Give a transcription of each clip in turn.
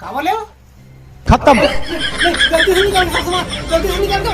का बोले हो? खत्म। जल्दी से निकाल सासू माँ, जल्दी से निकाल दो।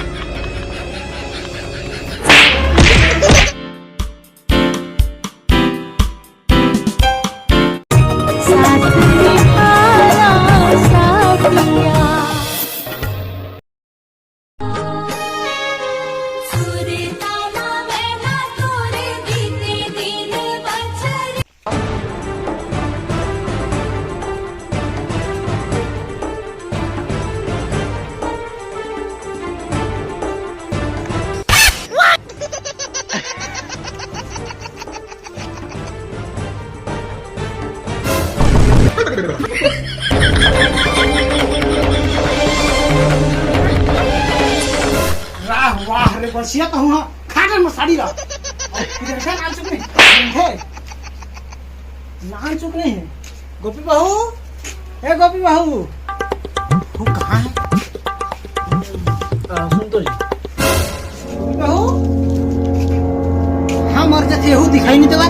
वाह रे बसिया तो हूँ खाटन में साड़ी रहा इधर का नाम चुप नहीं है, नाम चुप नहीं है। गोपी बहू, ए गोपी बहू, तू कहाँ है? सुन तो जी गोपी बहू, हाँ मर जाती है, दिखाई नहीं देगा।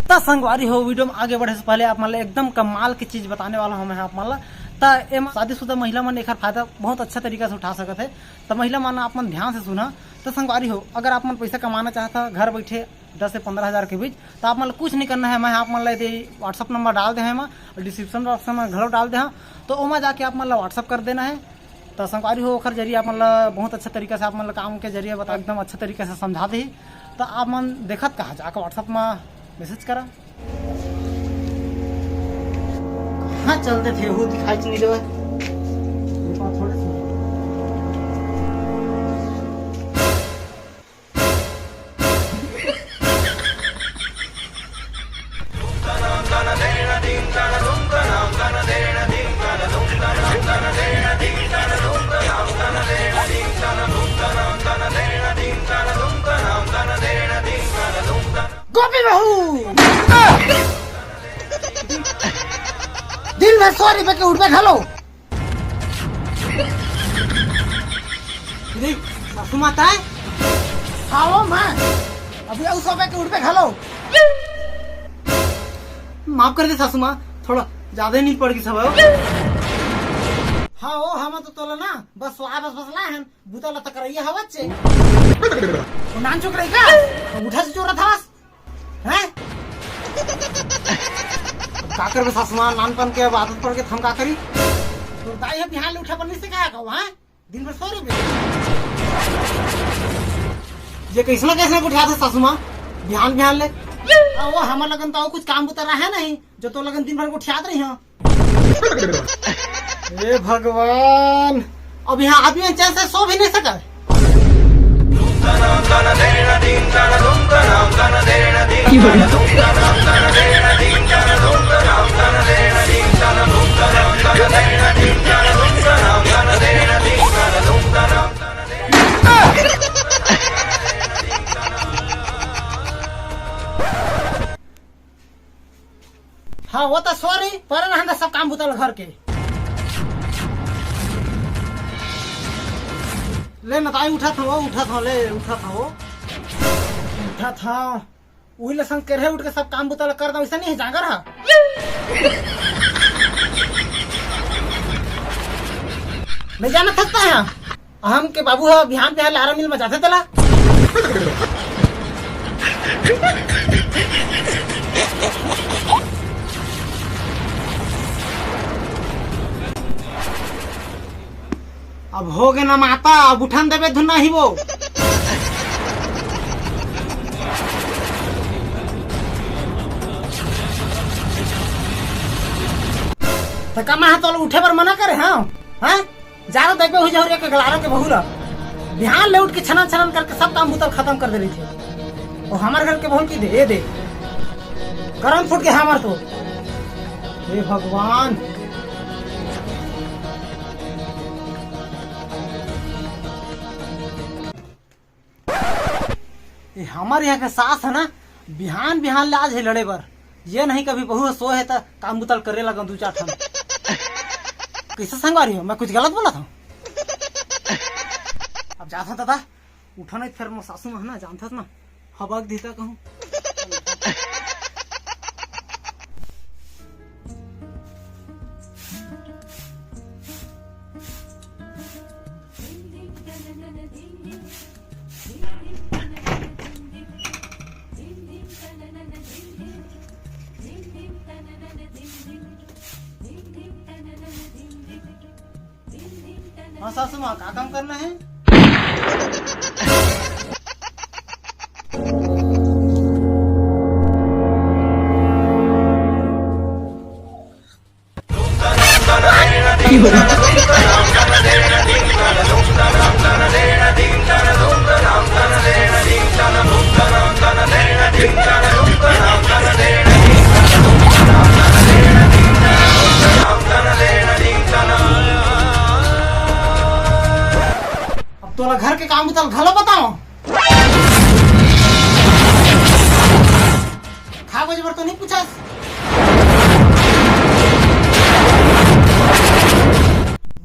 तो संगवारी हो, वीडियो में आगे बढ़े से पहले आप मान एकदम कमाल की चीज बताने वाला हूँ मैं आप मान शादीशुदा महिला मन एक फायदा बहुत अच्छा तरीका से उठा सकते है। तो महिला मन आप मन ध्यान से सुना। तो संगवारी हो, अगर आप मन पैसा कमाना चाहता घर बैठे 10 से 15 हज़ार के बीच, तो आप मन कुछ नहीं करना है। मैं आप मन व्हाट्सअप नंबर डाल दे हैं, डिस्क्रिप्शन बॉक्स में घर डाल दे, तो वहाँ जाके आप मन व्हाट्सअप कर देना है। तो संगवारी हो ओखर जरिए आप मन बहुत अच्छा तरीका से आप मन काम के जरिए बता एकदम अच्छा तरीके से समझा दी। तो आप मन देखत कहा जाकर व्हाट्सअप में मैसेज करा। हाँ चलते थे वो दिखाई नहीं दे थोड़े से गोपी बहू दिन भर 100 रुपए के उठबे खालो। सासू माता है खाओ माँ, अभी 100 रुपए के उठबे खालो। माफ कर दे सासू माँ, थोड़ा ज्यादा नहीं पड़ गई सब। हाँ ओ हम तो तोला ना बस बस ला है बुतला तक रही है हवा से नान चुक रही का उठा से चोरा था हैं का कर सासुमा नानपन के आदत पड़ के थम का करी तो दाई है बिहान उठा पर नहीं से का वहां दिन भर 100 रुपए ये कैसे उठा था सासुमा बिहान ले वो हम लगन तो कुछ काम उतर रहा है नहीं जो तो लगन दिन भर को उठा रही हो। हे भगवान, अब यहाँ आदमी चैन से सो भी नहीं सका। हाँ वो तो सॉरी पर ना सब काम बुतल घर के ले नताई उठा था वही ले संग करे उठ के सब काम बुतल कर दो ऐसा नहीं है जागर हा नहीं जाना सकता है हम के बाबू है बिहान पे लारा मिल में जाते तला अब हो गए ना माता, अब उठान देवे धुना ही वो तो कमा है तो उठे पर मना करे। हाँ हाँ ज्यादा देखे हुई जहर एक गलारा के बहुरा बिहान ले उठ के छनन छनन करके सब काम बुतल खत्म कर दे रही थी। और हमारे घर के बहुल की दे गरम फूट के हमार तो हे भगवान। हमारे यहाँ के सास है ना बिहान ले आज है लड़े बर, ये नहीं कभी बहू सो है तो काम बुतल करे लगा 2-4 ठन। कैसे संगवारी हो, मैं कुछ गलत बोला था? अब जाता दादा उठा नहीं फिर मैं सासू में ना जानता ना हबक देता कहूँ। हाँ सासू माँ, क्या काम करना है? अब तोला घर के काम चल घलो बताओ। खा बजे बर तो नहीं पूछा।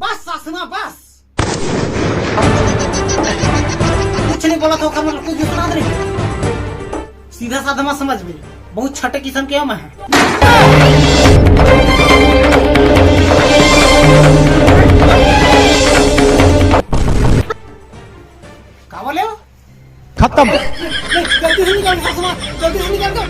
बस सासू माँ बस, कुछ नहीं बोला तो मतलब कुछ भी सुना दे। सीधा साधा मत समझ में, बहुत छठे किस्म के हम है। क्या बोले हो? खत्म। जल्दी से निकाल सासू माँ, जल्दी से निकाल दो।